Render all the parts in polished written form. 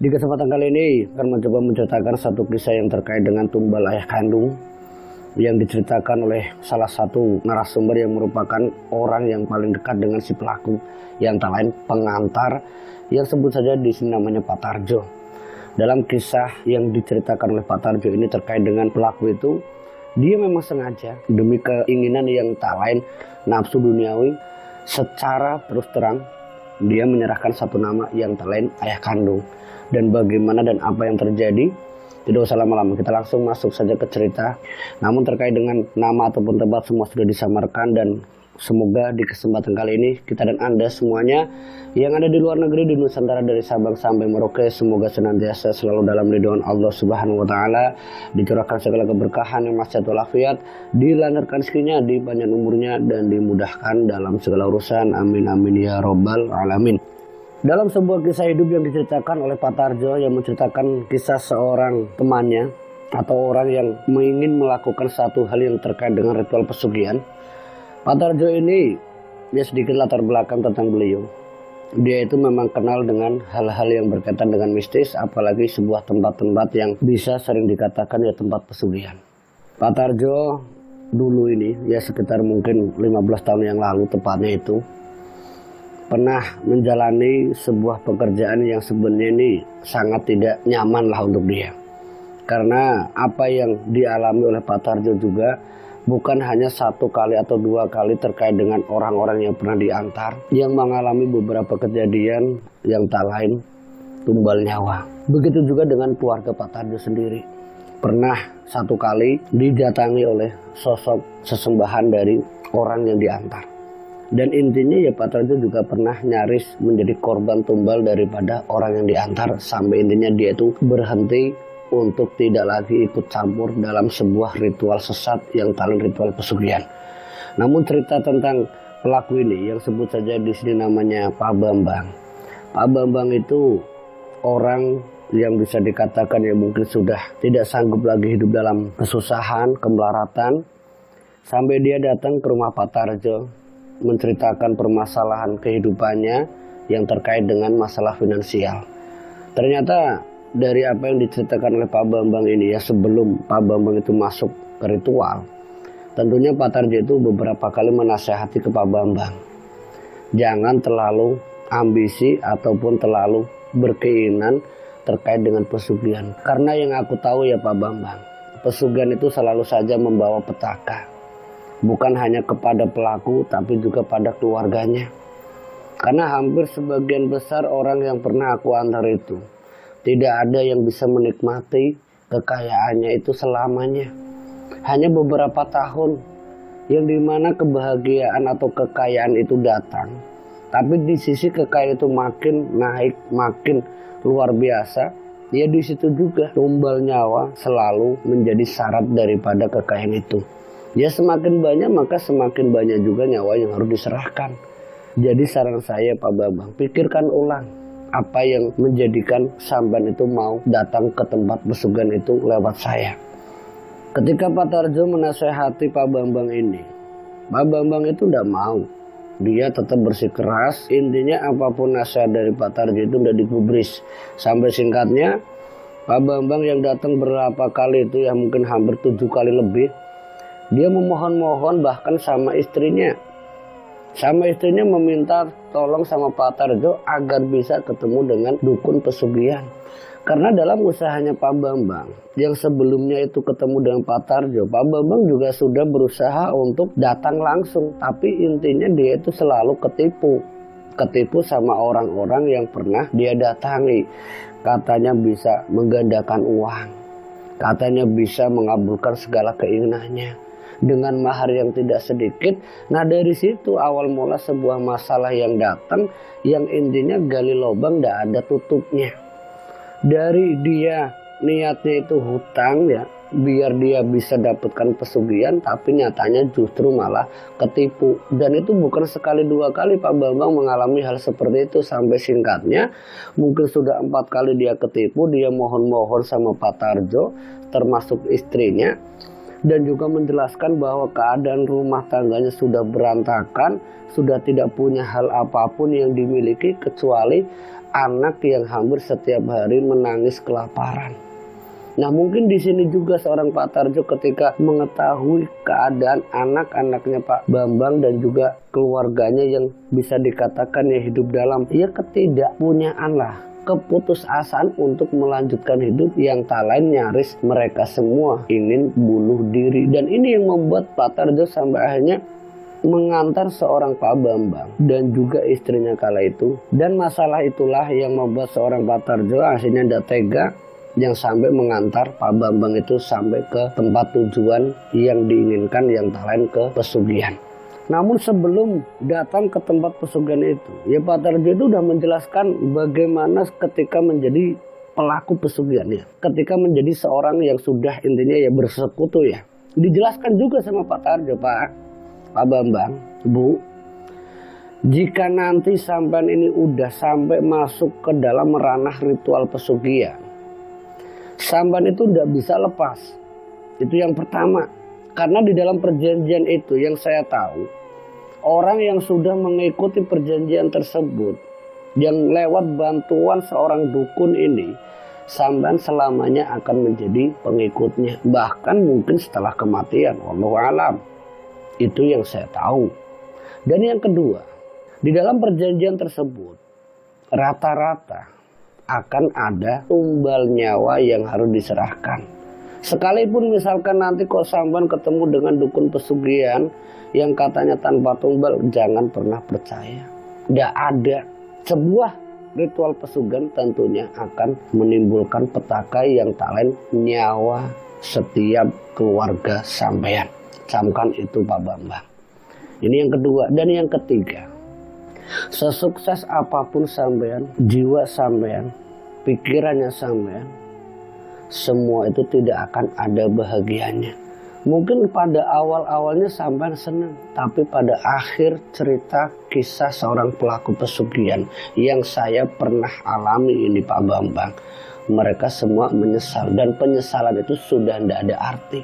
Di kesempatan kali ini akan mencoba menceritakan satu kisah yang terkait dengan tumbal ayah kandung yang diceritakan oleh salah satu narasumber yang merupakan orang yang paling dekat dengan si pelaku, yang tak lain pengantar yang sebut saja di sini namanya Pak Tarjo. Dalam kisah yang diceritakan oleh Pak Tarjo ini terkait dengan pelaku itu, dia memang sengaja demi keinginan yang tak lain nafsu duniawi, secara terus terang dia menyerahkan satu nama yang tak lain ayah kandung. Dan bagaimana dan apa yang terjadi, tidak usah lama-lama, kita langsung masuk saja ke cerita. Namun terkait dengan nama ataupun tempat semua sudah disamarkan, dan semoga di kesempatan kali ini kita dan Anda semuanya yang ada di luar negeri, di Nusantara dari Sabang sampai Merauke, semoga senantiasa selalu dalam lindungan Allah Subhanahu wa taala, dicurahkan segala keberkahan yang sehat walafiat, dilancarkan rezekinya, dipanjang umurnya, dan dimudahkan dalam segala urusan. Amin amin ya robbal alamin. Dalam sebuah kisah hidup yang diceritakan oleh Pak Tarjo, yang menceritakan kisah seorang temannya atau orang yang ingin melakukan satu hal yang terkait dengan ritual pesugihan. Pak Tarjo ini, dia sedikit latar belakang tentang beliau. Dia itu memang kenal dengan hal-hal yang berkaitan dengan mistis, apalagi sebuah tempat-tempat yang bisa sering dikatakan ya tempat pesugihan. Pak Tarjo dulu ini, ya sekitar mungkin 15 tahun yang lalu tepatnya itu, pernah menjalani sebuah pekerjaan yang sebenarnya ini sangat tidak nyaman lah untuk dia. Karena apa yang dialami oleh Pak Tarjo juga bukan hanya satu kali atau dua kali terkait dengan orang-orang yang pernah diantar, yang mengalami beberapa kejadian yang tak lain tumbal nyawa. Begitu juga dengan keluarga Pak Tarjo sendiri. Pernah satu kali didatangi oleh sosok sesembahan dari orang yang diantar. Dan intinya ya Pak Tarjo juga pernah nyaris menjadi korban tumbal daripada orang yang diantar, sampai intinya dia itu berhenti untuk tidak lagi ikut campur dalam sebuah ritual sesat yang talent ritual pesugihan. Namun cerita tentang pelaku ini yang sebut saja di sini namanya Pak Bambang. Pak Bambang itu orang yang bisa dikatakan ya mungkin sudah tidak sanggup lagi hidup dalam kesusahan, kemelaratan, sampai dia datang ke rumah Pak Tarjo menceritakan permasalahan kehidupannya yang terkait dengan masalah finansial. Ternyata dari apa yang diceritakan oleh Pak Bambang ini, ya sebelum Pak Bambang itu masuk ke ritual, tentunya Pak Tarjo itu beberapa kali menasehati ke Pak Bambang, jangan terlalu ambisi ataupun terlalu berkeinginan terkait dengan pesugihan. Karena yang aku tahu ya Pak Bambang, pesugihan itu selalu saja membawa petaka, bukan hanya kepada pelaku tapi juga pada keluarganya. Karena hampir sebagian besar orang yang pernah aku antar itu tidak ada yang bisa menikmati kekayaannya itu selamanya. Hanya beberapa tahun yang dimana kebahagiaan atau kekayaan itu datang, tapi di sisi kekayaan itu makin naik, makin luar biasa, ya di situ juga tumbal nyawa selalu menjadi syarat daripada kekayaan itu. Ya semakin banyak maka semakin banyak juga nyawa yang harus diserahkan. Jadi saran saya Pak Bambang, pikirkan ulang apa yang menjadikan sampan itu mau datang ke tempat pesugihan itu lewat saya. Ketika Pak Tarjo menasehati Pak Bambang ini, Pak Bambang itu tidak mau. Dia tetap bersikeras, intinya apapun nasihat dari Pak Tarjo itu udah digubris. Sampai singkatnya Pak Bambang yang datang berapa kali itu ya mungkin hampir 7 kali lebih, dia memohon-mohon bahkan sama istrinya. Sama istrinya meminta tolong sama Pak Tarjo agar bisa ketemu dengan dukun pesugihan. Karena dalam usahanya Pak Bambang yang sebelumnya itu ketemu dengan Pak Tarjo, Pak Bambang juga sudah berusaha untuk datang langsung. Tapi intinya dia itu selalu ketipu. Ketipu sama orang-orang yang pernah dia datangi. Katanya bisa menggandakan uang. Katanya bisa mengabulkan segala keinginannya dengan mahar yang tidak sedikit. Nah dari situ awal mula sebuah masalah yang datang, yang intinya gali lubang tidak ada tutupnya. Dari dia niatnya itu hutang ya, biar dia bisa dapatkan pesugihan, tapi nyatanya justru malah ketipu. Dan itu bukan sekali dua kali Pak Bambang mengalami hal seperti itu. Sampai singkatnya mungkin sudah 4 kali dia ketipu. Dia mohon-mohon sama Pak Tarjo termasuk istrinya, dan juga menjelaskan bahwa keadaan rumah tangganya sudah berantakan, sudah tidak punya hal apapun yang dimiliki kecuali anak yang hampir setiap hari menangis kelaparan. Nah, mungkin di sini juga seorang Pak Tarjo ketika mengetahui keadaan anak-anaknya Pak Bambang dan juga keluarganya yang bisa dikatakan ya hidup dalam ketidakpunyaan lah, keputusasaan untuk melanjutkan hidup, yang tak lain nyaris mereka semua ingin bunuh diri. Dan ini yang membuat Pak Tarjo sampai akhirnya mengantar seorang Pak Bambang dan juga istrinya kala itu. Dan masalah itulah yang membuat seorang Pak Tarjo akhirnya tidak tega, yang sampai mengantar Pak Bambang itu sampai ke tempat tujuan yang diinginkan, yang tak lain ke pesugihan. Namun sebelum datang ke tempat pesugihan itu, ya Pak Tarjo itu sudah menjelaskan bagaimana ketika menjadi pelaku pesugihan ya, ketika menjadi seorang yang sudah intinya ya bersekutu ya. Dijelaskan juga sama Pak Tarjo, Pak Bambang, Bu, jika nanti sampean ini udah sampai masuk ke dalam ranah ritual pesugihan, sampean itu tidak bisa lepas. Itu yang pertama. Karena di dalam perjanjian itu yang saya tahu, orang yang sudah mengikuti perjanjian tersebut, yang lewat bantuan seorang dukun ini, sampean selamanya akan menjadi pengikutnya. Bahkan mungkin setelah kematian. Wallahu alam. Itu yang saya tahu. Dan yang kedua, di dalam perjanjian tersebut, rata-rata akan ada tumbal nyawa yang harus diserahkan. Sekalipun misalkan nanti kok sampean ketemu dengan dukun pesugihan yang katanya tanpa tumbal, jangan pernah percaya. Tidak ada. Sebuah ritual pesugihan tentunya akan menimbulkan petaka yang tak lain nyawa setiap keluarga sampean. Camkan itu Pak Bambang. Ini yang kedua. Dan yang ketiga, sesukses apapun sampean, jiwa sampean, pikirannya sampean, semua itu tidak akan ada bahagianya. Mungkin pada awal-awalnya sampean senang, tapi pada akhir cerita kisah seorang pelaku pesugihan yang saya pernah alami ini Pak Bambang, mereka semua menyesal, dan penyesalan itu sudah tidak ada arti.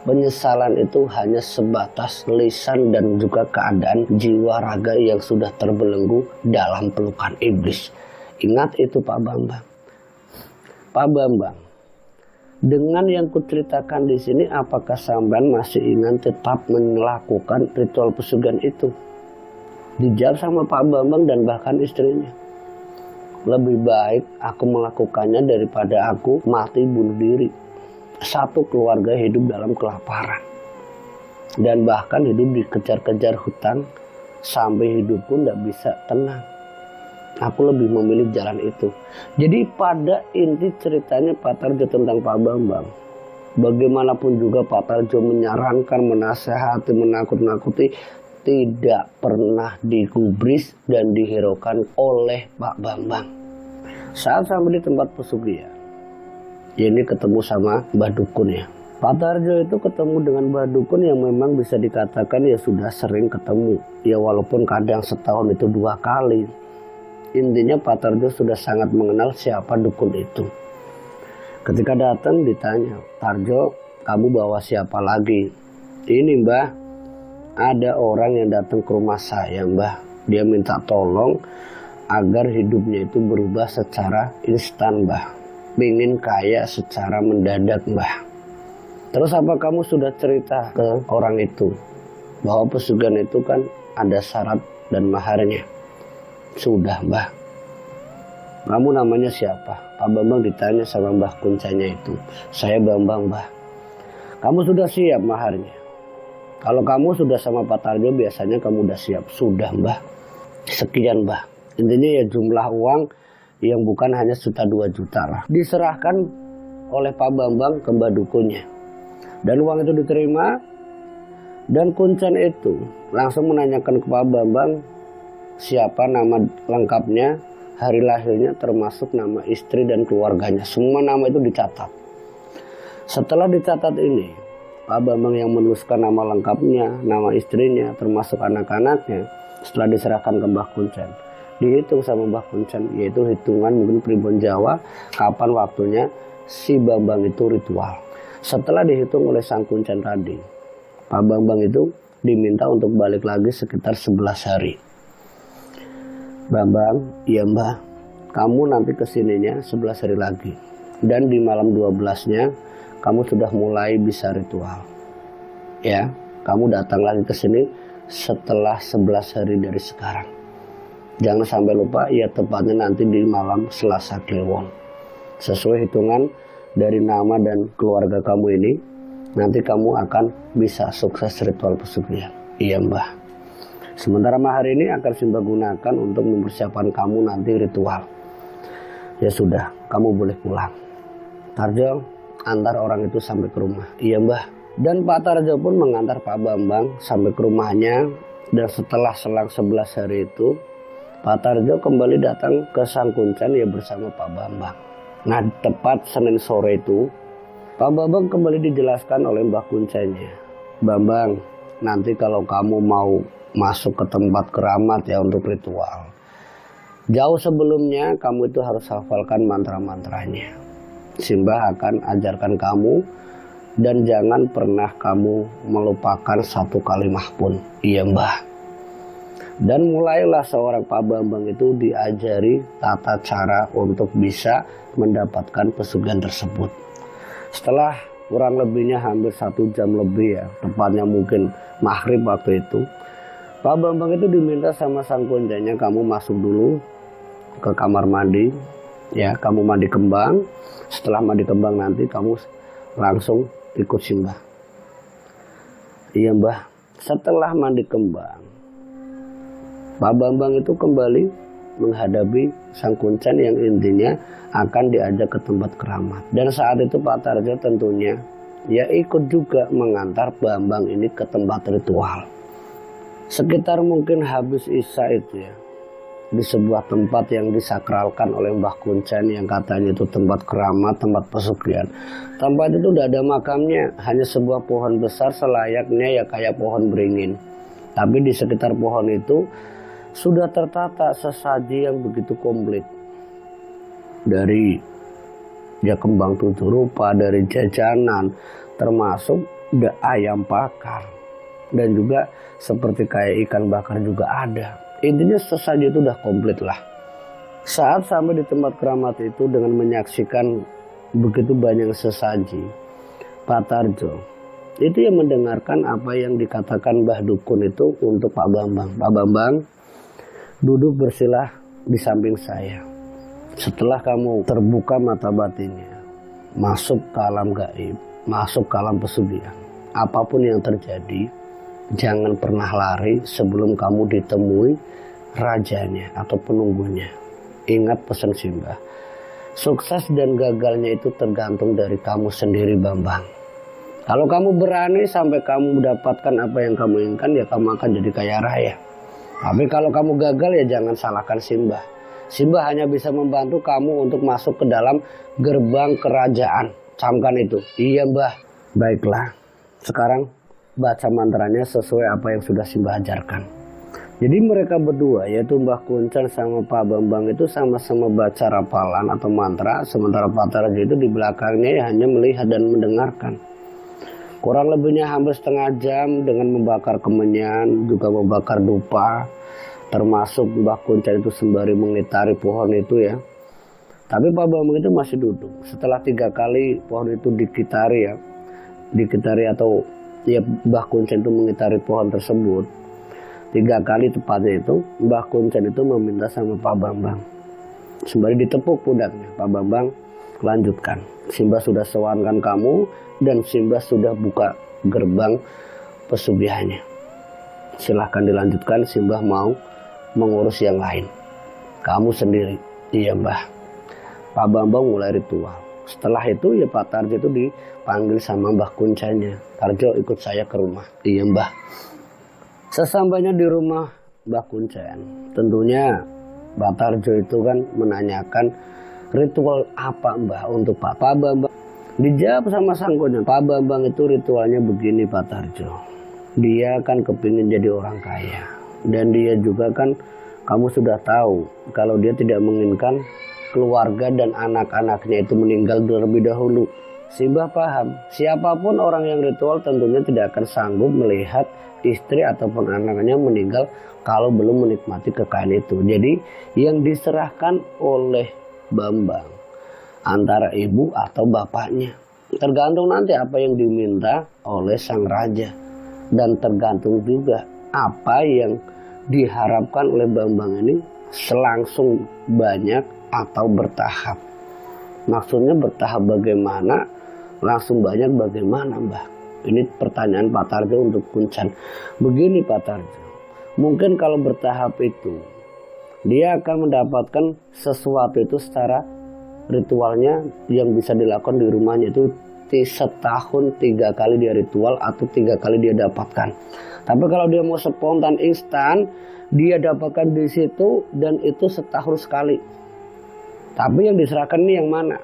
Penyesalan itu hanya sebatas lisan dan juga keadaan jiwa raga yang sudah terbelenggu dalam pelukan iblis. Ingat itu Pak Bambang. Pak Bambang, dengan yang kuceritakan di sini, apakah sampean masih ingin tetap melakukan ritual pesugihan itu? Dijawab sama Pak Bambang dan bahkan istrinya, lebih baik aku melakukannya daripada aku mati bunuh diri. Satu keluarga hidup dalam kelaparan dan bahkan hidup dikejar-kejar hutang sampai hidup pun tidak bisa tenang. Aku lebih memilih jalan itu. Jadi pada inti ceritanya Pak Tarjo tentang Pak Bambang, bagaimanapun juga Pak Tarjo menyarankan, menasehati, menakut-nakuti, tidak pernah digubris dan dihiraukan oleh Pak Bambang. Saat sampai di tempat pesugihan, ini ketemu sama Mbah Dukun ya. Pak Tarjo itu ketemu dengan Mbah Dukun yang memang bisa dikatakan ya sudah sering ketemu. Ya walaupun kadang setahun itu 2 kali. Intinya Pak Tarjo sudah sangat mengenal siapa dukun itu. Ketika datang ditanya, Tarjo, kamu bawa siapa lagi? Ini Mbah, ada orang yang datang ke rumah saya Mbah. Dia minta tolong agar hidupnya itu berubah secara instan Mbah. Pengen kaya secara mendadak Mbah. Terus apa kamu sudah cerita ke orang itu bahwa pesugihan itu kan ada syarat dan maharnya? Sudah Mbah. Kamu namanya siapa? Pak Bambang ditanya sama Mbah Kuncanya itu. Saya Bambang Mbah. Kamu sudah siap maharnya? Kalau kamu sudah sama Pak Tarjo biasanya kamu udah siap. Sudah Mbah. Sekian Mbah. Intinya ya jumlah uang yang bukan hanya 1-2 juta lah. Diserahkan oleh Pak Bambang ke Mbah Dukunnya. Dan uang itu diterima. Dan Kuncen itu langsung menanyakan ke Pak Bambang siapa nama lengkapnya, hari lahirnya, termasuk nama istri dan keluarganya. Semua nama itu dicatat. Setelah dicatat ini, Pak Bambang yang menuliskan nama lengkapnya, nama istrinya, termasuk anak-anaknya, setelah diserahkan ke Mbah Kuncen, dihitung sama Mbah Kuncen, yaitu hitungan mungkin pribon Jawa, kapan waktunya si Bambang itu ritual. Setelah dihitung oleh sang Kuncen tadi, Pak Bambang itu diminta untuk balik lagi sekitar 11 hari. Bambang, iya mbah, kamu nanti kesininya 11 hari lagi. Dan di malam 12-nya kamu sudah mulai bisa ritual. Ya, kamu datang lagi ke sini setelah 11 hari dari sekarang. Jangan sampai lupa, ya tepatnya nanti di malam Selasa Kliwon. Sesuai hitungan dari nama dan keluarga kamu ini, nanti kamu akan bisa sukses ritual pesugihan. Iya mbah. Sementara mahar ini akan Simba gunakan untuk mempersiapkan kamu nanti ritual. Ya sudah, kamu boleh pulang. Tarjo, antar orang itu sampai ke rumah. Iya mbah. Dan Pak Tarjo pun mengantar Pak Bambang sampai ke rumahnya. Dan setelah selang 11 hari itu, Pak Tarjo kembali datang ke Sang Kuncen ya bersama Pak Bambang. Nah, tepat Senin sore itu, Pak Bambang kembali dijelaskan oleh Mbah Kuncennya. Bambang, nanti kalau kamu mau masuk ke tempat keramat ya untuk ritual, jauh sebelumnya kamu itu harus hafalkan mantra-mantranya. Simba akan ajarkan kamu dan jangan pernah kamu melupakan satu kalimat pun. Iya mbah. Dan mulailah seorang Pak Bambang itu diajari tata cara untuk bisa mendapatkan pesugihan tersebut. Setelah kurang lebihnya hampir 1 jam lebih ya, tepatnya mungkin maghrib waktu itu, Pak Bambang itu diminta sama Sang Kuncennya, kamu masuk dulu ke kamar mandi, ya kamu mandi kembang. Setelah mandi kembang nanti kamu langsung ikut Simba. Iya mbah. Setelah mandi kembang, Pak Bambang itu kembali menghadapi Sang Kuncen yang intinya akan diajak ke tempat keramat. Dan saat itu Pak Tarjo tentunya ya ikut juga mengantar Bambang ini ke tempat ritual. Sekitar mungkin habis Isya itu ya, di sebuah tempat yang disakralkan oleh Mbah Kuncen yang katanya itu tempat keramat, tempat pesugihan. Tempat itu udah ada makamnya, hanya sebuah pohon besar selayaknya ya kayak pohon beringin. Tapi di sekitar pohon itu sudah tertata sesaji yang begitu komplit. Dari ya kembang 7 rupa, dari jajanan, termasuk ayam bakar. Dan juga seperti kayak ikan bakar juga ada. Intinya sesaji itu udah komplit lah. Saat sampai di tempat keramat itu dengan menyaksikan begitu banyak sesaji, Pak Tarjo itu yang mendengarkan apa yang dikatakan Mbah Dukun itu untuk Pak Bambang. Pak Bambang, duduk bersilah di samping saya. Setelah kamu terbuka mata batinnya, masuk ke alam gaib, masuk ke alam pesugihan, apapun yang terjadi, jangan pernah lari sebelum kamu ditemui rajanya atau penunggunya. Ingat pesan Simba, sukses dan gagalnya itu tergantung dari kamu sendiri Bambang. Kalau kamu berani sampai kamu mendapatkan apa yang kamu inginkan, ya kamu akan jadi kaya raya. Tapi kalau kamu gagal ya jangan salahkan Simba. Simba hanya bisa membantu kamu untuk masuk ke dalam gerbang kerajaan. Camkan itu. Iya mbah. Baiklah. Sekarang baca mantranya sesuai apa yang sudah Simba ajarkan. Jadi mereka berdua yaitu Mbah Kuncen sama Pak Bambang itu sama-sama baca rapalan atau mantra. Sementara Pak Tarjo itu di belakangnya ya hanya melihat dan mendengarkan. Kurang lebihnya hampir setengah jam dengan membakar kemenyan, juga membakar dupa. Termasuk Mbah Kuncen itu sembari mengitari pohon itu ya. Tapi Pak Bambang itu masih duduk. Setelah 3 kali pohon itu dikitari ya. Dikitari atau ya Mbah Kuncen itu mengitari pohon tersebut. 3 kali tepatnya itu Mbah Kuncen itu meminta sama Pak Bambang. Sembari ditepuk pundaknya, Pak Bambang lanjutkan. Simba sudah sewankan kamu dan Simba sudah buka gerbang pesugihannya. Silahkan dilanjutkan, Simba mau mengurus yang lain. Kamu sendiri. Iya mbah. Pak Bambang mulai ritual. Setelah itu ya Pak Tarjo itu dipanggil sama Mbah Kuncennya. Tarjo ikut saya ke rumah. Iya mbah. Sesampainya di rumah Mbah Kuncen, tentunya Pak Tarjo itu kan menanyakan ritual apa mbah untuk Pak Bambang. Dijawab sama Sang Kuncen, Pak Bambang itu ritualnya begini Pak Tarjo. Dia kan kepingin jadi orang kaya. Dan dia juga kan kamu sudah tahu kalau dia tidak menginginkan keluarga dan anak-anaknya itu meninggal terlebih dahulu. Simbah paham, siapapun orang yang ritual tentunya tidak akan sanggup melihat istri ataupun anaknya meninggal kalau belum menikmati kekayaan itu. Jadi yang diserahkan oleh Bambang antara ibu atau bapaknya. Tergantung nanti apa yang diminta oleh sang raja. Dan tergantung juga apa yang diharapkan oleh Bambang ini selangsung banyak atau bertahap. Maksudnya bertahap bagaimana? Langsung banyak bagaimana, Mbah? Ini pertanyaan Pak Tarjo untuk Kuncen. Begini Pak Tarjo, mungkin kalau bertahap itu dia akan mendapatkan sesuatu itu secara ritualnya yang bisa dilakukan di rumahnya itu setahun 3 kali dia ritual atau 3 kali dia dapatkan. Tapi kalau dia mau spontan instan, dia dapatkan di situ dan itu setahun sekali. Tapi yang diserahkan ini yang mana?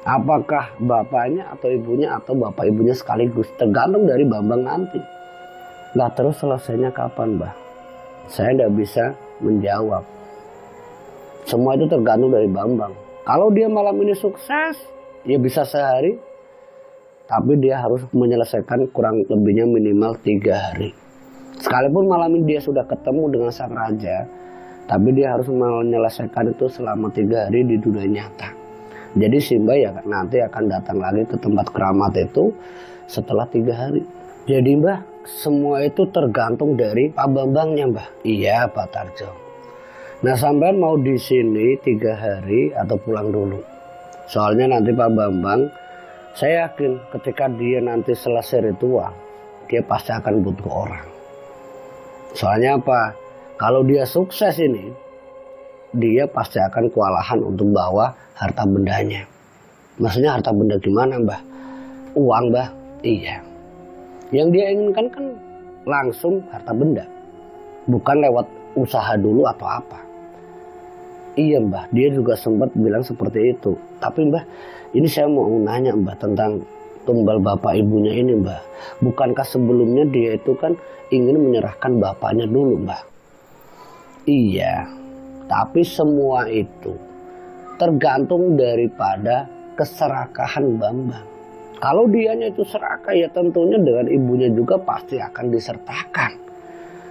Apakah bapaknya atau ibunya atau bapak ibunya sekaligus? Tergantung dari Bambang nanti. Nah terus selesainya kapan, Mbah? Saya tidak bisa menjawab. Semua itu tergantung dari Bambang. Kalau dia malam ini sukses, ya bisa sehari. Tapi dia harus menyelesaikan kurang lebihnya minimal 3 hari. Sekalipun malam ini dia sudah ketemu dengan sang raja, tapi dia harus menyelesaikan itu selama 3 hari di dunia nyata. Jadi Simbah ya nanti akan datang lagi ke tempat keramat itu setelah 3 hari. Jadi Mbah, semua itu tergantung dari Pak Bambangnya, Mbah. Iya Pak Tarjo. Nah sampean mau di sini 3 hari atau pulang dulu? Soalnya nanti Pak Bambang, saya yakin ketika dia nanti selesai ritual, dia pasti akan butuh orang. Soalnya apa? Kalau dia sukses ini, dia pasti akan kewalahan untuk bawa harta bendanya. Maksudnya harta benda gimana, Mbah? Uang, Mbah? Iya. Yang dia inginkan kan langsung harta benda. Bukan lewat usaha dulu atau apa. Iya, Mbah. Dia juga sempat bilang seperti itu. Tapi, Mbah, ini saya mau nanya, Mbah, tentang tumbal bapak ibunya ini, Mbah. Bukankah sebelumnya dia itu kan ingin menyerahkan bapaknya dulu, Mbah? Iya. Tapi semua itu tergantung daripada keserakahan Bambang. Kalau dianya itu serakah ya tentunya dengan ibunya juga pasti akan disertakan.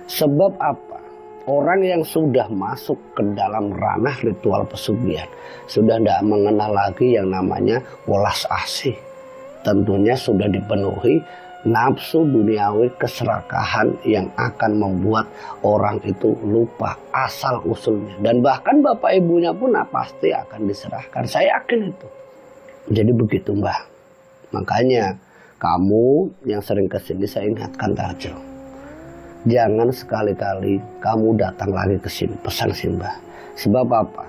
Sebab apa? Orang yang sudah masuk ke dalam ranah ritual pesugihan sudah tidak mengenal lagi yang namanya welas asih. Tentunya sudah dipenuhi nafsu duniawi keserakahan yang akan membuat orang itu lupa asal usulnya. Dan bahkan bapak ibunya pun pasti akan diserahkan. Saya yakin itu. Jadi begitu, Mbah. Makanya kamu yang sering kesini saya ingatkan Tarjo. Jangan sekali-kali kamu datang lagi ke sini, pesan Simbah. Sebab apa?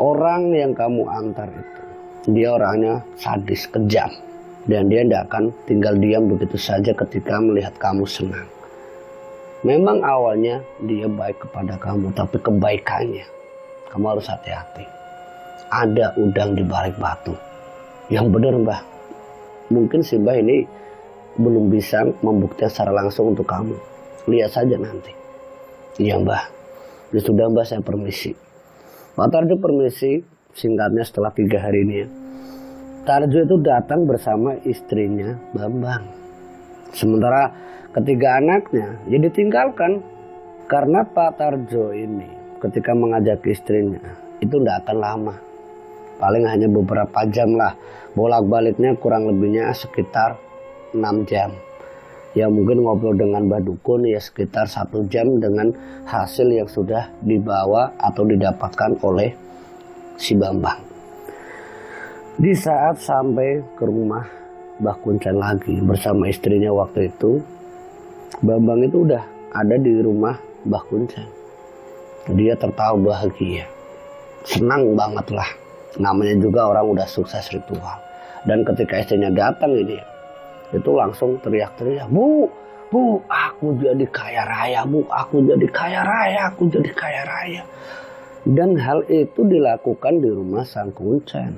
Orang yang kamu antar itu, dia orangnya sadis, kejam. Dan dia tidak akan tinggal diam begitu saja ketika melihat kamu senang. Memang awalnya dia baik kepada kamu, tapi kebaikannya, kamu harus hati-hati. Ada udang di balik batu. Yang benar, Mbah. Mungkin Simbah ini belum bisa membuktikan secara langsung untuk kamu. Lihat saja nanti. Iya, Mbah. Ya sudah, Mbah, saya permisi. Pak Tarjo permisi. Singkatnya setelah 3 hari ini ya. Tarjo itu datang bersama istrinya Bambang. Sementara ketiga anaknya ya ditinggalkan. Karena Pak Tarjo ini ketika mengajak istrinya itu tidak akan lama. Paling hanya beberapa jam lah. Bolak-baliknya kurang lebihnya sekitar 6 jam. Ya mungkin ngobrol dengan Mbah Dukun ya sekitar 1 jam dengan hasil yang sudah dibawa atau didapatkan oleh si Bambang. Di saat sampai ke rumah Mbah Kuncen lagi bersama istrinya waktu itu, Bambang itu udah ada di rumah Mbah Kuncen. Dia tertawa bahagia, senang banget lah. Namanya juga orang udah sukses ritual. Dan ketika istrinya datang ini, itu langsung teriak-teriak, Bu, aku jadi kaya raya, Bu, aku jadi kaya raya, aku jadi kaya raya. Dan hal itu dilakukan di rumah sang Kuncen.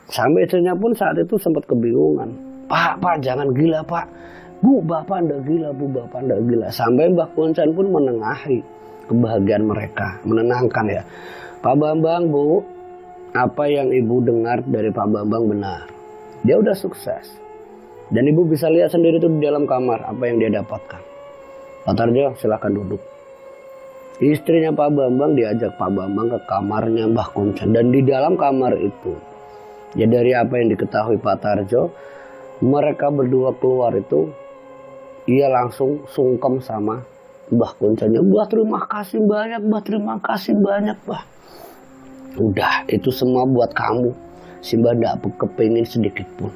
Sampai istrinya pun saat itu sempat kebingungan. Pak, jangan gila, Pak. Bu, Bapak ndak gila, Bu, Bapak ndak gila. Sampai Mbah Kuncen pun menengahi kebahagiaan mereka, menenangkan ya. Pak Bambang, Bu, apa yang ibu dengar dari Pak Bambang benar. Dia udah sukses. Dan ibu bisa lihat sendiri tuh di dalam kamar apa yang dia dapatkan. Pak Tarjo, silahkan duduk. Istrinya Pak Bambang diajak Pak Bambang ke kamarnya Mbah Kuncen. Dan di dalam kamar itu, ya dari apa yang diketahui Pak Tarjo, mereka berdua keluar itu, ia langsung sungkem sama Mbah Kuncennya. Mbah, terima kasih banyak, Mbah, terima kasih banyak, Mbah. Udah, itu semua buat kamu. Si Mbah gak kepingin sedikit pun.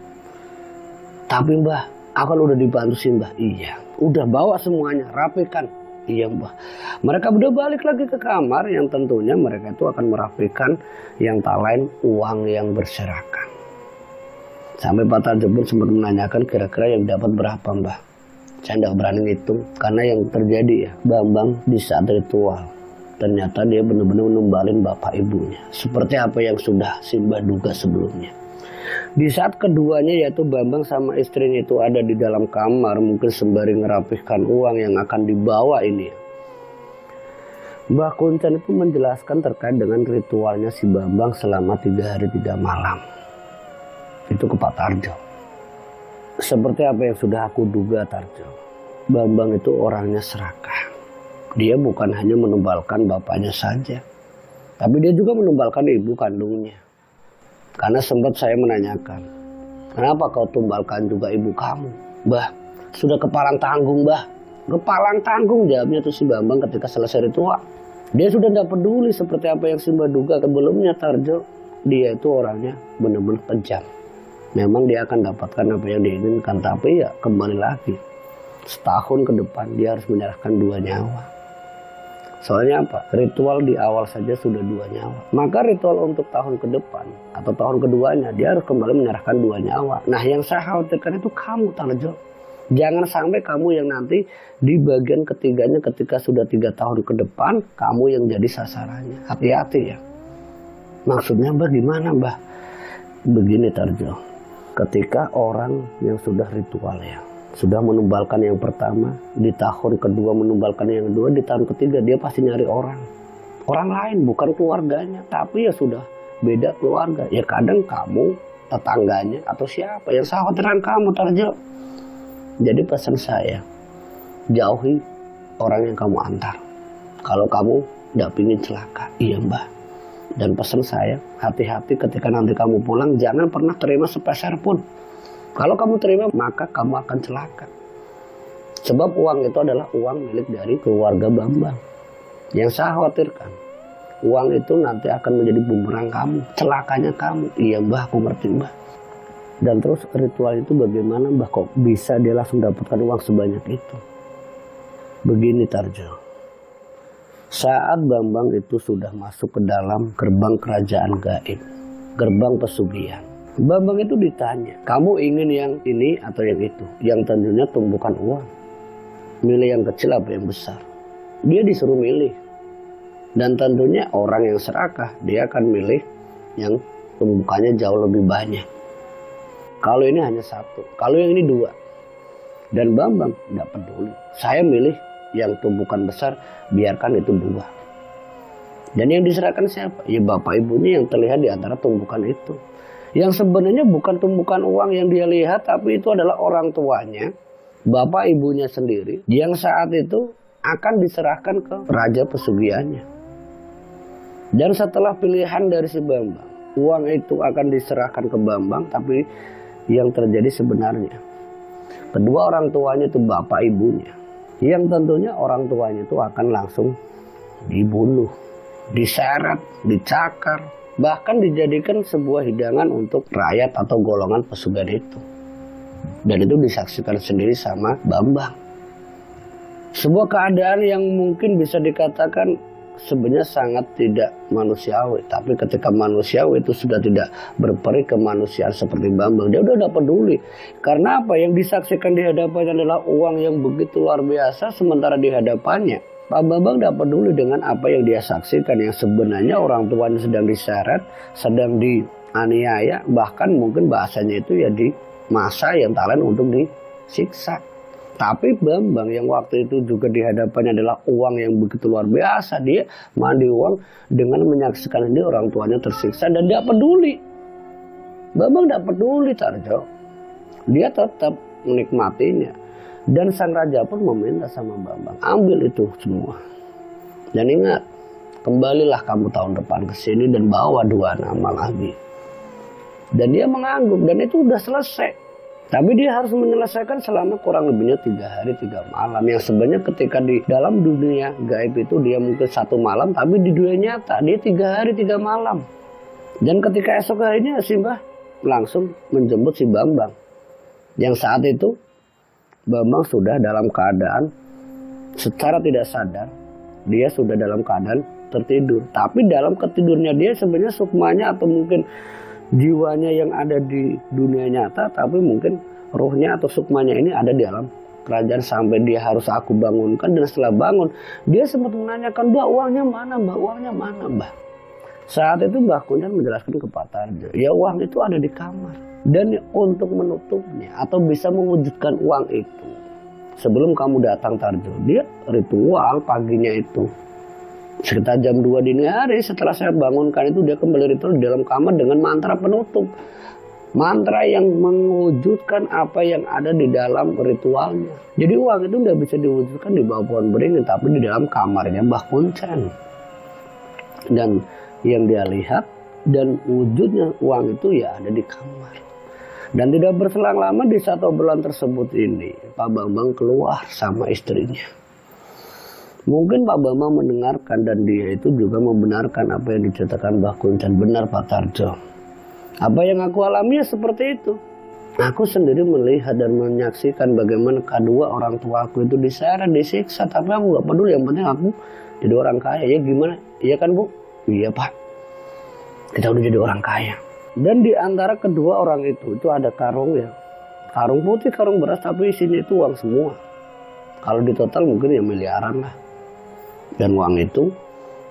Tapi Mbah, aku kan udah dibantu si Mbah. Iya, udah bawa semuanya, rapikan. Iya Mbah. Mereka udah balik lagi ke kamar yang tentunya mereka itu akan merapikan yang tak lain uang yang berserakan. Sampai Pak Tarjo pun sempat menanyakan kira-kira yang dapat berapa Mbah. Saya tidak berani ngitung karena yang terjadi ya, Bambang di saat ritual ternyata dia benar-benar numbalin bapak ibunya. Seperti apa yang sudah si Mbah duga sebelumnya. Di saat keduanya yaitu Bambang sama istrinya itu ada di dalam kamar, mungkin sembari ngerapihkan uang yang akan dibawa ini. Mbah Kuncen itu menjelaskan terkait dengan ritualnya si Bambang selama 3 hari 3 malam. Itu ke Pak Tarjo. Seperti apa yang sudah aku duga Tarjo. Bambang itu orangnya serakah. Dia bukan hanya menumbalkan bapaknya saja, tapi dia juga menumbalkan ibu kandungnya. Karena sempat saya menanyakan, kenapa kau tumbalkan juga ibu kamu? Mbah, sudah kepalang tanggung Mbah. Kepalang tanggung jawabnya tuh si Bambang ketika selesai ritual. Dia sudah tidak peduli seperti apa yang si Mbah duga sebelumnya Tarjo. Dia itu orangnya benar-benar kejam. Memang dia akan dapatkan apa yang diinginkan, tapi ya kembali lagi. Setahun ke depan dia harus menyerahkan 2 nyawa. Soalnya apa? Ritual di awal saja sudah 2 nyawa. Maka ritual untuk tahun ke depan atau tahun keduanya dia harus kembali menyerahkan 2 nyawa. Nah yang saya khawatirkan itu kamu Tarjo. Jangan sampai kamu yang nanti di bagian ketiganya ketika sudah 3 tahun ke depan kamu yang jadi sasarannya. Hati-hati ya. Maksudnya Mbah gimana Mbah? Begini Tarjo. Ketika orang yang sudah ritual ya, sudah menumbalkan yang pertama, di tahun kedua menumbalkan yang kedua, di tahun ketiga dia pasti nyari orang lain, bukan keluarganya, tapi ya sudah beda keluarga. Ya kadang kamu, tetangganya, atau siapa yang khawatiran kamu Tarjo. Jadi pesan saya, jauhi orang yang kamu antar. Kalau kamu tidak ingin celaka, iya Mbah. Dan pesan saya, hati-hati ketika nanti kamu pulang, jangan pernah terima sepeser pun. Kalau kamu terima, maka kamu akan celaka. Sebab uang itu adalah uang milik dari keluarga Bambang. Yang saya khawatirkan, uang itu nanti akan menjadi bumerang kamu. Celakanya kamu. Iya Mbah, aku ngerti Mbah. Dan terus ritual itu bagaimana Mbah kok bisa dia langsung dapatkan uang sebanyak itu? Begini Tarjo. Saat Bambang itu sudah masuk ke dalam gerbang kerajaan gaib, gerbang pesugihan. Bambang itu ditanya, kamu ingin yang ini atau yang itu? Yang tentunya tumpukan uang. Milih yang kecil apa yang besar? Dia disuruh milih. Dan tentunya orang yang serakah, dia akan milih yang tumpukannya jauh lebih banyak. Kalau ini hanya 1, kalau yang ini 2. Dan Bambang tidak peduli. Saya milih yang tumpukan besar, biarkan itu 2. Dan yang diserahkan siapa? Ya bapak ibunya yang terlihat di antara tumpukan itu. Yang sebenarnya bukan tumpukan uang yang dia lihat, tapi itu adalah orang tuanya, bapak ibunya sendiri, yang saat itu akan diserahkan ke raja pesugihannya. Dan setelah pilihan dari si Bambang, uang itu akan diserahkan ke Bambang, tapi yang terjadi sebenarnya, kedua orang tuanya itu bapak ibunya, yang tentunya orang tuanya itu akan langsung dibunuh, diseret, dicakar, bahkan dijadikan sebuah hidangan untuk rakyat atau golongan pesugihan itu. Dan itu disaksikan sendiri sama Bambang. Sebuah keadaan yang mungkin bisa dikatakan sebenarnya sangat tidak manusiawi. Tapi ketika manusiawi itu sudah tidak berperi kemanusiaan seperti Bambang, dia udah peduli. Karena apa? Yang disaksikan di hadapannya adalah uang yang begitu luar biasa, sementara di hadapannya Pak Bambang tidak peduli dengan apa yang dia saksikan, yang sebenarnya orang tuanya sedang diseret, sedang dianiaya, bahkan mungkin bahasanya itu ya di masa yang talent untuk disiksa. Tapi Bambang yang waktu itu juga di hadapannya adalah uang yang begitu luar biasa. Dia mandi uang dengan menyaksikan ini orang tuanya tersiksa dan dia peduli. Bambang tidak peduli Tarjo. Dia tetap menikmatinya. Dan sang raja pun meminta sama Bambang, ambil itu semua. Dan ingat, kembalilah kamu tahun depan ke sini dan bawa 2 nama lagi. Dan dia mengangguk dan itu udah selesai. Tapi dia harus menyelesaikan selama kurang lebihnya 3 hari 3 malam. Yang sebenarnya ketika di dalam dunia gaib itu dia mungkin 1 malam. Tapi di dunia nyata dia 3 hari 3 malam. Dan ketika esok harinya Simbah langsung menjemput si Bambang. Yang saat itu Bambang sudah dalam keadaan secara tidak sadar. Dia sudah dalam keadaan tertidur. Tapi dalam ketidurnya dia sebenarnya sukmanya atau mungkin jiwanya yang ada di dunia nyata, tapi mungkin rohnya atau sukmanya ini ada di alam kerajaan sampai dia harus aku bangunkan. Dan setelah bangun dia sempat menanyakan, Mbah uangnya mana Mbah, uangnya mana Mbah. Saat itu Mbah Kuncan menjelaskan ke Pak Tarjo, ya uang itu ada di kamar. Dan untuk menutupnya atau bisa mewujudkan uang itu, sebelum kamu datang Tarjo, dia ritual paginya itu sekitar jam 2 dini hari setelah saya bangunkan itu dia kembali ritual di dalam kamar dengan mantra penutup. Mantra yang mewujudkan apa yang ada di dalam ritualnya. Jadi uang itu tidak bisa diwujudkan di bawah pohon beringin, tapi di dalam kamarnya Mbah Kuncan. Dan yang dia lihat dan wujudnya uang itu ya ada di kamar. Dan tidak berselang lama di satu obrolan tersebut ini Pak Bambang keluar sama istrinya. Mungkin Pak Bambang mendengarkan dan dia itu juga membenarkan apa yang diceritakan Mbah Kuncan. Benar Pak Tarjo. Apa yang aku alami ya seperti itu. Aku sendiri melihat dan menyaksikan bagaimana kedua orang tuaku itu diseret, disiksa. Tapi aku gak peduli, yang penting aku jadi orang kaya. Ya gimana? Iya kan Bu? Iya Pak. Kita udah jadi orang kaya. Dan di antara kedua orang itu ada karung ya. Karung putih, karung beras, tapi isinya itu uang semua. Kalau di total mungkin ya miliaran lah. Dan uang itu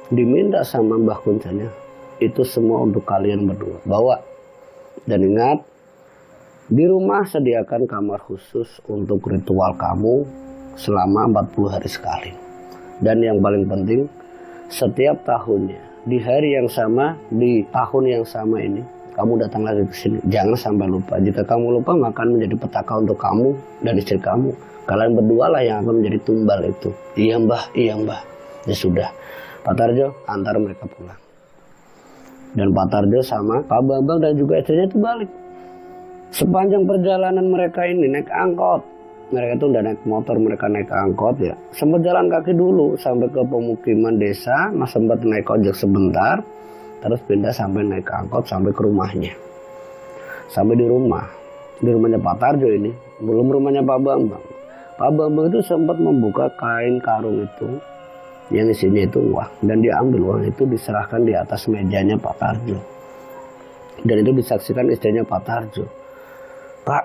diminta sama Mbah Kuncannya, itu semua untuk kalian berdua, bawa. Dan ingat, di rumah sediakan kamar khusus untuk ritual kamu selama 40 hari sekali. Dan yang paling penting, setiap tahunnya, di hari yang sama, di tahun yang sama ini, kamu datang lagi ke sini. Jangan sampai lupa. Jika kamu lupa, maka akan menjadi petaka untuk kamu dan istri kamu. Kalian berdua lah yang akan menjadi tumbal itu. Iya Mbah, iya Mbah. Ya sudah, Pak Tarjo antar mereka pulang. Dan Pak Tarjo sama Pak Bambang dan juga istrinya itu balik. Sepanjang perjalanan mereka ini naik angkot. Mereka itu udah naik motor, mereka naik angkot ya. Sempat jalan kaki dulu sampai ke pemukiman desa. Sempat naik ojek sebentar. Terus pindah sampai naik angkot sampai ke rumahnya. Sampai di rumah. Di rumahnya Pak Tarjo ini. Belum rumahnya Pak Bambang. Pak Bambang itu sempat membuka kain karung itu. Yang isinya itu uang. Dan dia ambil uang itu diserahkan di atas mejanya Pak Tarjo. Dan itu disaksikan istrinya Pak Tarjo. Pak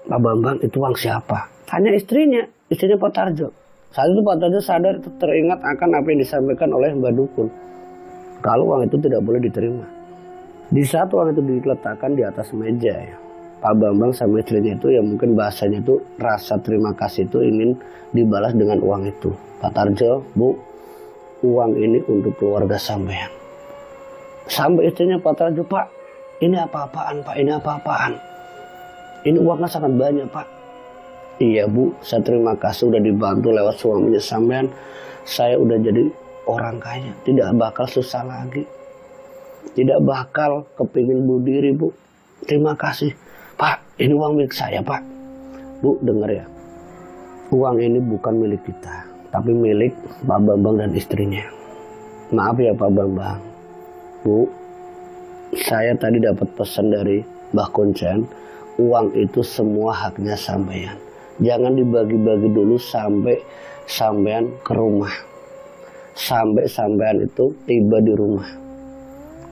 Bambang itu uang siapa? Tanya istrinya Pak Tarjo. Saat itu Pak Tarjo sadar teringat akan apa yang disampaikan oleh Mbak Dukun. Kalau uang itu tidak boleh diterima. Di saat uang itu diletakkan di atas meja ya. Pak Bambang sama istrinya itu ya mungkin bahasanya itu rasa terima kasih itu ingin dibalas dengan uang itu. Pak Tarjo, Bu, uang ini untuk keluarga sampean. Sampai istrinya Pak Tarjo, Pak, ini apa-apaan Pak, ini apa-apaan. Ini uangnya sangat banyak Pak. Iya Bu, saya terima kasih udah dibantu lewat suaminya sampean. Saya udah jadi orang kaya, tidak bakal susah lagi. Tidak bakal kepingin bunuh diri Bu. Terima kasih. Pak, ini uang milik saya Pak. Bu, dengar ya. Uang ini bukan milik kita, tapi milik Pak Bambang dan istrinya. Maaf ya Pak Bambang. Bu, saya tadi dapat pesan dari Mbah Kuncan. Uang itu semua haknya sampean. Jangan dibagi-bagi dulu sampai sampean ke rumah. Sampai sampean itu tiba di rumah.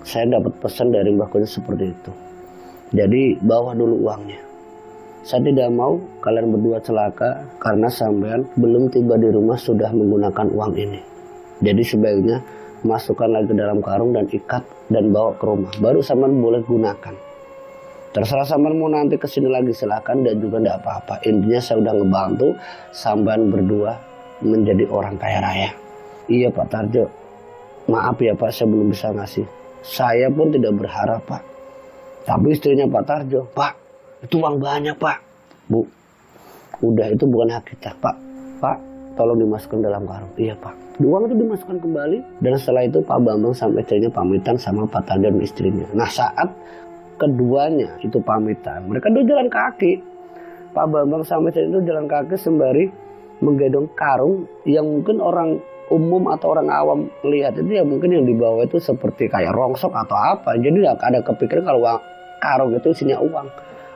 Saya dapat pesan dari Mbah Kuncan seperti itu. Jadi bawa dulu uangnya. Saya tidak mau kalian berdua celaka karena sampean belum tiba di rumah sudah menggunakan uang ini. Jadi sebaiknya masukkan lagi dalam karung dan ikat dan bawa ke rumah. Baru sampean boleh gunakan. Terserah sampean mau nanti kesini lagi silahkan, dan juga tidak apa-apa. Intinya saya udah ngebantu sampean berdua menjadi orang kaya raya. Iya Pak Tarjo, maaf ya Pak, saya belum bisa ngasih. Saya pun tidak berharap Pak. Tapi istrinya Pak Tarjo, Pak, itu uang banyak Pak. Bu, udah itu bukan hak kita Pak. Pak, tolong dimasukkan dalam karung. Iya Pak. Uang itu dimasukkan kembali. Dan setelah itu Pak Bambang sama istrinya pamitan sama Pak Tarjo dan istrinya. Nah saat keduanya itu pamitan, mereka dulu jalan kaki. Pak Bambang sama istrinya itu jalan kaki sembari menggendong karung yang mungkin orang umum atau orang awam lihat itu ya mungkin yang dibawa itu seperti kayak rongsok atau apa. Jadi gak ada kepikiran kalau karung itu isinya uang.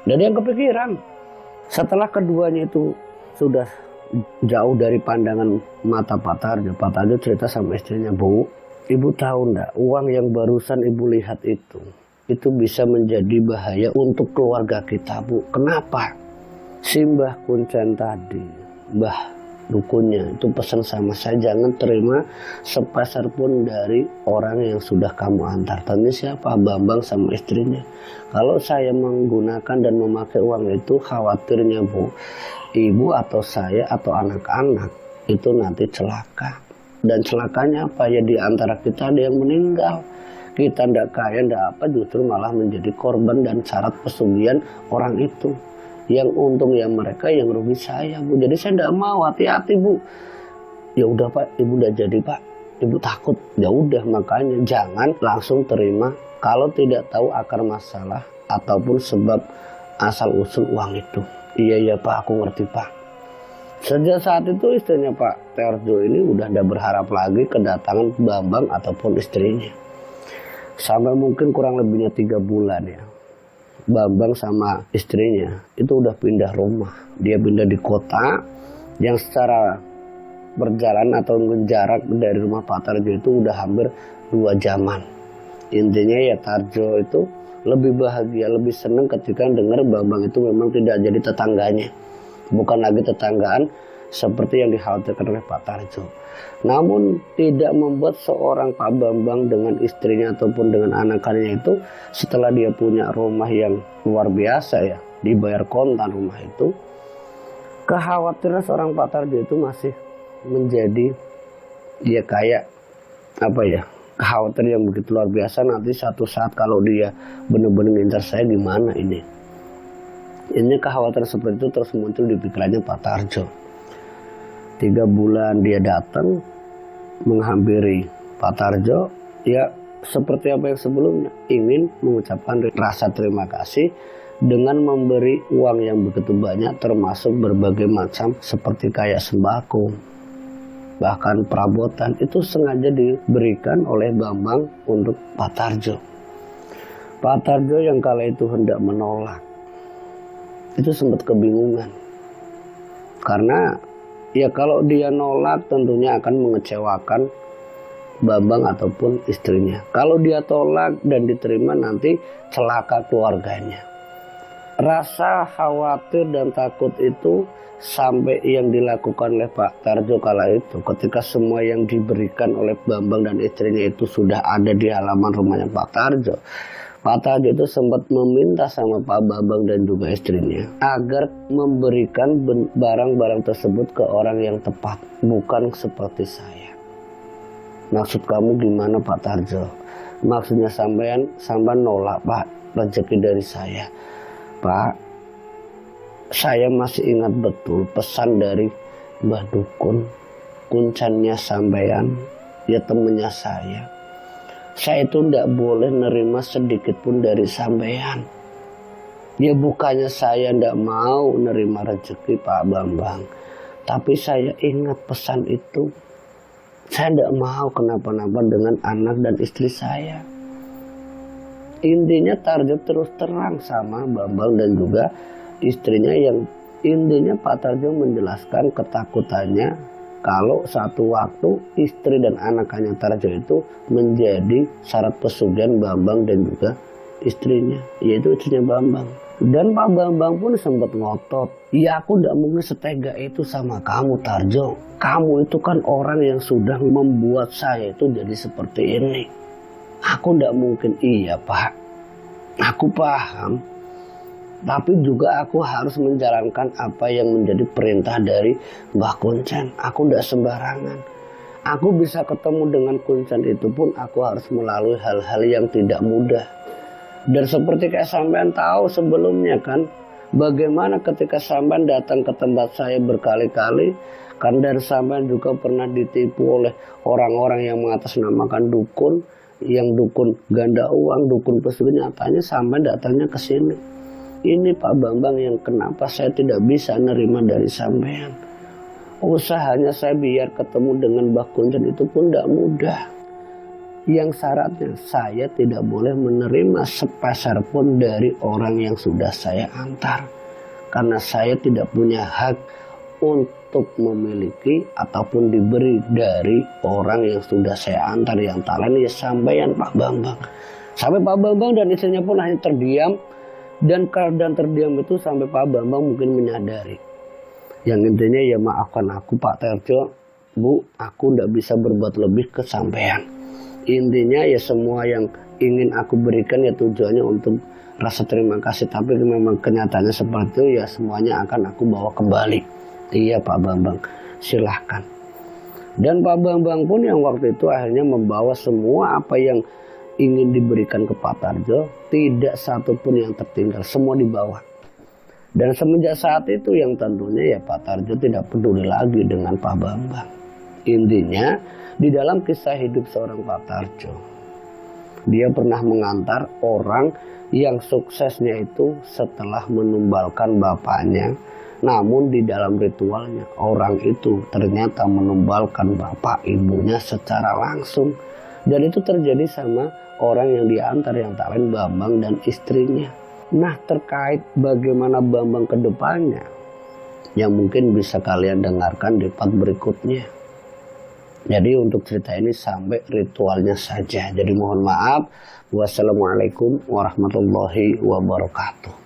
Dan yang kepikiran setelah keduanya itu sudah jauh dari pandangan mata Pak Tarjo cerita sama istrinya, Bu, ibu tahu ndak uang yang barusan ibu lihat itu bisa menjadi bahaya untuk keluarga kita Bu. Kenapa? Si Mbah Kuncen tadi, Mbah dukunnya itu pesan sama saya, jangan terima sepeser pun dari orang yang sudah kamu antar. Tanya siapa? Bambang sama istrinya. Kalau saya menggunakan dan memakai uang itu, khawatirnya Bu, ibu atau saya atau anak-anak itu nanti celaka. Dan celakanya apa ya, di antara kita ada yang meninggal. Kita ndak kaya ndak apa, justru malah menjadi korban dan syarat pesugihan orang itu. Yang untung ya mereka, yang rugi saya Bu. Jadi saya ndak mau, hati-hati Bu. Ya udah Pak, ibu udah jadi Pak, ibu takut. Ya udah, makanya jangan langsung terima kalau tidak tahu akar masalah ataupun sebab asal usul uang itu. Iya ya Pak, aku ngerti Pak. Sejak saat itu istrinya Pak Tarjo ini udah ndak berharap lagi kedatangan Bambang ataupun istrinya. Sampai mungkin kurang lebihnya 3 bulan ya, Bambang sama istrinya itu udah pindah rumah. Dia pindah di kota yang secara berjalan atau jarak dari rumah Pak Tarjo itu udah hampir 2 jaman. Intinya ya Tarjo itu lebih bahagia, lebih senang ketika dengar Bambang itu memang tidak jadi tetangganya. Bukan lagi tetanggaan seperti yang dikhawatirkan oleh Pak Tarjo. Namun tidak membuat seorang Pak Bambang dengan istrinya ataupun dengan anak-anaknya itu, setelah dia punya rumah yang luar biasa ya, dibayar kontan rumah itu, kekhawatiran seorang Pak Tarjo itu masih menjadi ya kayak apa ya, kekhawatiran yang begitu luar biasa. Nanti satu saat kalau dia benar-benar ngincar saya gimana ini. Ini kekhawatiran seperti itu terus muncul di pikirannya Pak Tarjo. 3 bulan dia datang menghampiri Pak Tarjo, ya seperti apa yang sebelumnya, ingin mengucapkan rasa terima kasih dengan memberi uang yang begitu banyak, termasuk berbagai macam seperti kayak sembako, bahkan perabotan itu sengaja diberikan oleh Bambang untuk Pak Tarjo. Pak Tarjo yang kala itu hendak menolak itu sempat kebingungan, karena ya kalau dia nolak tentunya akan mengecewakan Bambang ataupun istrinya. Kalau dia tolak dan diterima nanti celaka keluarganya. Rasa khawatir dan takut itu sampai yang dilakukan oleh Pak Tarjo kala itu, ketika semua yang diberikan oleh Bambang dan istrinya itu sudah ada di halaman rumahnya Pak Tarjo. Pak Tarjo itu sempat meminta sama Pak Bambang dan juga istrinya agar memberikan barang-barang tersebut ke orang yang tepat, bukan seperti saya. Maksud kamu gimana Pak Tarjo? Maksudnya sampean nolak Pak rezeki dari saya. Pak, saya masih ingat betul pesan dari Mbah Dukun, kuncannya sampean, ya temennya saya. Saya itu tidak boleh nerima sedikit pun dari sampean. Ya bukannya saya tidak mau nerima rezeki Pak Bambang, tapi saya ingat pesan itu. Saya tidak mau kenapa-napa dengan anak dan istri saya. Intinya Tarjo terus terang sama Bambang dan juga istrinya, yang intinya Pak Tarjo menjelaskan ketakutannya kalau satu waktu istri dan anak-anaknya Tarjo itu menjadi syarat pesugihan Bambang dan juga istrinya, yaitu istrinya Bambang. Dan Pak Bambang pun sempat ngotot, ya aku tidak mungkin setega itu sama kamu Tarjo. Kamu itu kan orang yang sudah membuat saya itu jadi seperti ini. Aku tidak mungkin. Iya Pak, aku paham. Tapi juga aku harus menjalankan apa yang menjadi perintah dari Mbah Kuncen. Aku tidak sembarangan. Aku bisa ketemu dengan Kuncen itu pun aku harus melalui hal-hal yang tidak mudah. Dan seperti kayak sampean tahu sebelumnya kan, bagaimana ketika sampean datang ke tempat saya berkali-kali, kan dan sampean juga pernah ditipu oleh orang-orang yang mengatasnamakan dukun, yang dukun ganda uang, dukun pesugihan. Nyatanya sampean datangnya ke sini. Ini Pak Bambang yang kenapa saya tidak bisa nerima dari sampean. Usahanya saya biar ketemu dengan Mbah Kuncen itu pun tidak mudah. Yang syaratnya saya tidak boleh menerima sepeser pun dari orang yang sudah saya antar. Karena saya tidak punya hak untuk memiliki ataupun diberi dari orang yang sudah saya antar. Yang talent ya sampean Pak Bambang. Sampai Pak Bambang dan istrinya pun hanya terdiam. Dan keadaan terdiam itu sampai Pak Bambang mungkin menyadari. Yang intinya ya maafkan aku Pak Terjo, Bu, aku tidak bisa berbuat lebih ke sampean. Intinya ya semua yang ingin aku berikan ya tujuannya untuk rasa terima kasih. Tapi memang kenyataannya seperti itu ya semuanya akan aku bawa kembali. Iya Pak Bambang, silahkan. Dan Pak Bambang pun yang waktu itu akhirnya membawa semua apa yang ingin diberikan ke Pak Tarjo, tidak satu pun yang tertinggal, semua dibawa. Dan semenjak saat itu yang tentunya ya Pak Tarjo tidak peduli lagi dengan Pak Bambang. Intinya di dalam kisah hidup seorang Pak Tarjo, dia pernah mengantar orang yang suksesnya itu setelah menumbalkan bapaknya. Namun di dalam ritualnya orang itu ternyata menumbalkan bapak ibunya secara langsung. Dan itu terjadi sama orang yang diantar yang talent Bambang dan istrinya. Nah terkait bagaimana Bambang ke depannya, yang mungkin bisa kalian dengarkan di part berikutnya. Jadi untuk cerita ini sampai ritualnya saja. Jadi mohon maaf. Wassalamualaikum warahmatullahi wabarakatuh.